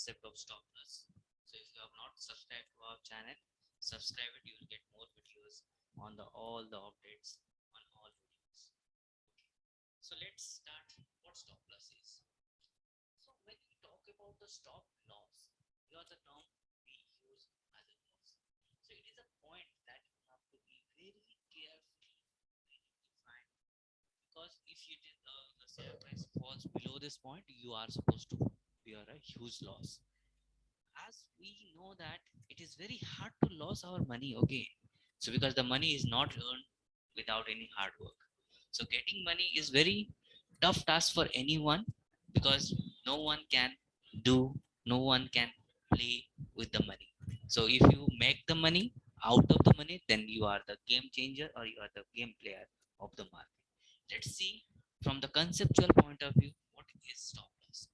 concept of stop loss. So if you have not subscribed to our channel, subscribe it. You will get more videos on the all the updates on all videos. Okay. So let's start what stop loss is. So when we talk about the stop loss, you are the term we use as a loss. So it is a point that you have to be very carefully when you define, because if you did, the share price falls below this point, you are supposed to bear a huge loss. As we know that it is very hard to lose our money, okay, so because the money is not earned without any hard work, so getting money is very tough task for anyone, because no one can do, no one can play with the money. So if you make the money out of the money, then you are the game changer or you are the game player of the market. Let's see from the conceptual point of view what is stop loss.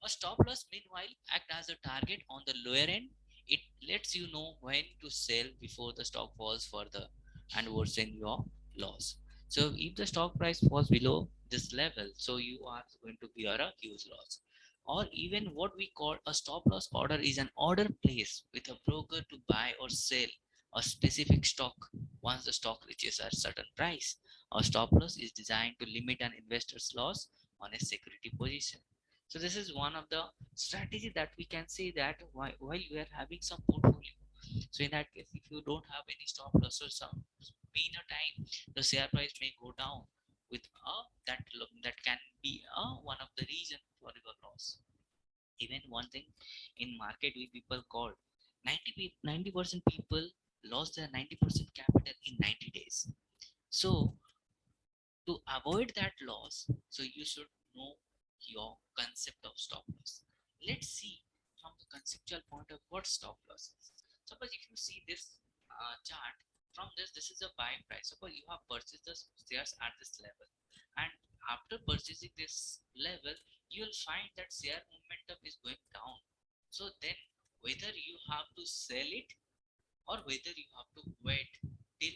A stop loss, meanwhile, act as a target on the lower end. It lets you know when to sell before the stock falls further and worsen your loss. So if the stock price falls below this level, so you are going to bear a huge loss. Or even what we call a stop loss order is an order placed with a broker to buy or sell a specific stock once the stock reaches a certain price. A stop loss is designed to limit an investor's loss on a security position. So this is one of the strategy that we can say that while you are having some portfolio. So in that case, if you don't have any stop loss or some being a time, the share price may go down with that can be one of the reason for your loss. Even one thing in market we people called 90% people lost their 90% capital in 90 days. So to avoid that loss, so you should know your concept of stop loss. Let's see from the conceptual point of what stop loss is. Suppose if you see this chart, from this is a buy price. Suppose you have purchased the shares at this level, and after purchasing this level, you will find that share momentum is going down. So then whether you have to sell it or whether you have to wait till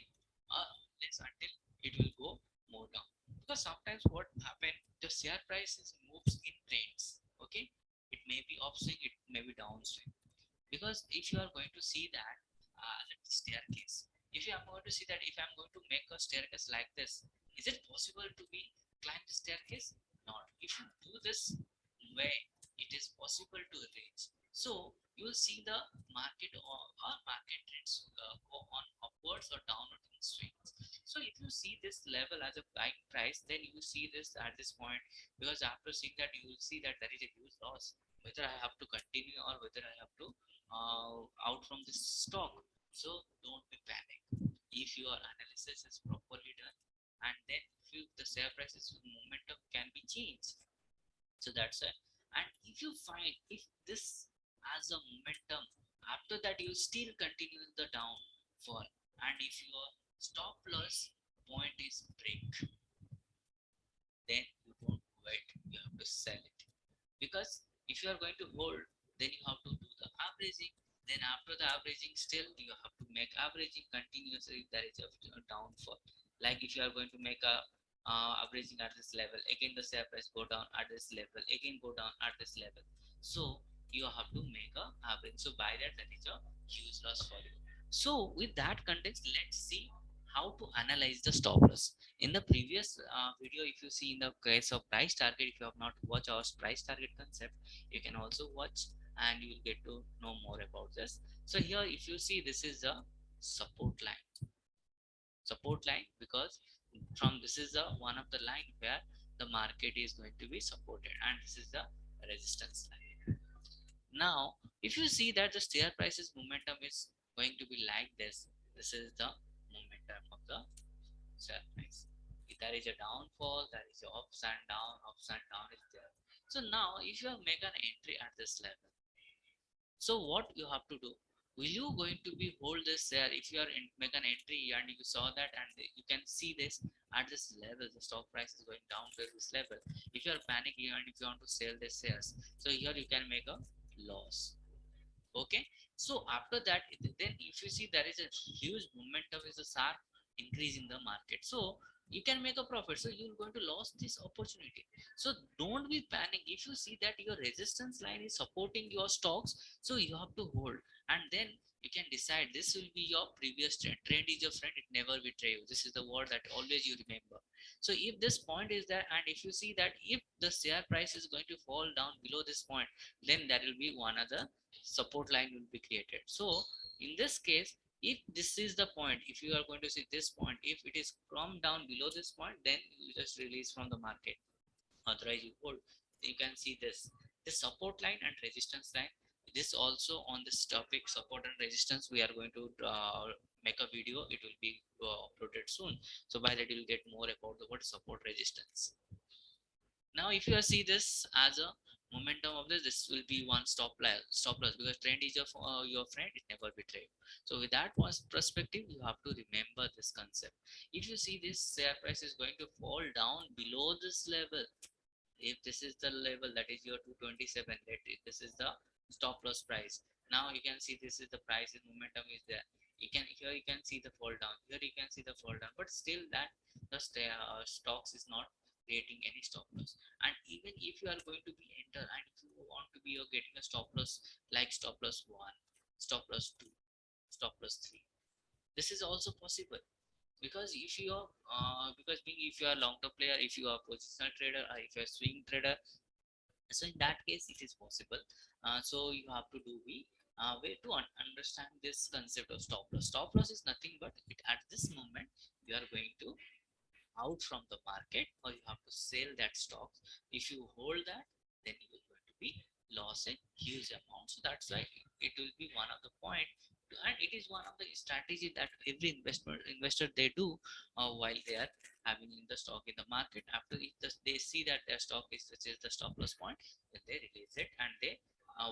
let's until it will go more down, because sometimes what happen, the share prices moves in trends, okay, it may be upswing, it may be downswing. Because if you are going to see that staircase, if you are going to see that if I'm going to make a staircase like this, is it possible to be climb the staircase? Not. If you do this way, it is possible to reach. So you will see the market or market trends go on upwards or downward in swings. So if you see this level as a buying price, then you see this at this point, because after seeing that you will see that there is a huge loss, whether I have to continue or whether I have to out from this stock. So don't be panic if your analysis is properly done, and then if you, the share prices momentum can be changed. So that's it. And if you find if this has a momentum, after that you still continue in the downfall, and if your stop loss point is break, then you don't wait, you have to sell it. Because if you are going to hold, then you have to do the averaging, then after the averaging still you have to make averaging continuously, there is a downfall. Like if you are going to make a averaging at this level, again the share price go down at this level, again go down at this level, so you have to make a average. So by that, that is a huge loss for you. So with that context, let's see how to analyze the stop loss. In the previous video, if you see in the case of price target, if you have not watched our price target concept, you can also watch and you will get to know more about this. So here if you see, this is a support line, because from this is the one of the line where the market is going to be supported, and this is the resistance line. Now if you see that the share prices momentum is going to be like this is the momentum of the share price. If there is a downfall, there is a ups and down is there. So now if you make an entry at this level, so what you have to do, will you going to be hold this share? If you are in, make an entry and you saw that and you can see this at this level, the stock price is going down to this level. If you are panicking and if you want to sell this shares, so here you can make a loss. Okay, so after that, then if you see there is a huge momentum, is a sharp increase in the market. So you can make a profit, so you're going to lose this opportunity. So don't be panic if you see that your resistance line is supporting your stocks, so you have to hold, and then you can decide this will be your previous trend. Trend is your friend, it never betray you. This is the word that always you remember. So if this point is there, and if you see that if the share price is going to fall down below this point, then there will be one other support line will be created. So in this case, if this is the point, if you are going to see this point, if it is come down below this point, then you just release from the market, otherwise you hold. You can see this support line and resistance line. This also on this topic, support and resistance, we are going to make a video. It will be uploaded soon, so by that you will get more about the word support resistance. Now if you see this as a momentum of this will be one stop loss, because trend is your friend, it never betray you. So with that perspective, you have to remember this concept. If you see this share price is going to fall down below this level, if this is the level that is your 227, this is the stop loss price. Now you can see this is the price, is momentum is there. You can, here you can see the fall down, here you can see the fall down, but still that the stocks is not creating any stop loss. And even if you are going to be enter, and if you want to be getting a stop loss like stop loss 1, stop loss 2, stop loss 3, this is also possible. Because if you are because being, if you are long term player, if you are positional trader, or if you are swing trader, so in that case it is possible. So you have to do be way to understand this concept of stop loss. Stop loss is nothing but it, at this moment you are going to out from the market, or you have to sell that stock. If you hold that, then you are going to be loss a huge amount. So that's why it will be one of the point, and it is one of the strategy that every investor they do while they are having in the stock in the market. After if they see that their stock is such as the stop loss point, then they release it, and they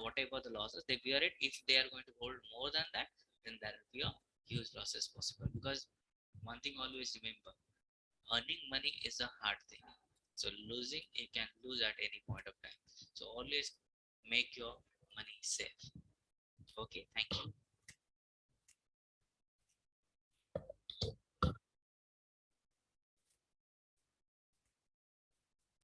whatever the losses they bear it. If they are going to hold more than that, then there will be a huge losses possible. Because one thing always remember, earning money is a hard thing, so losing, you can lose at any point of time. So always make your money safe. Okay, thank you.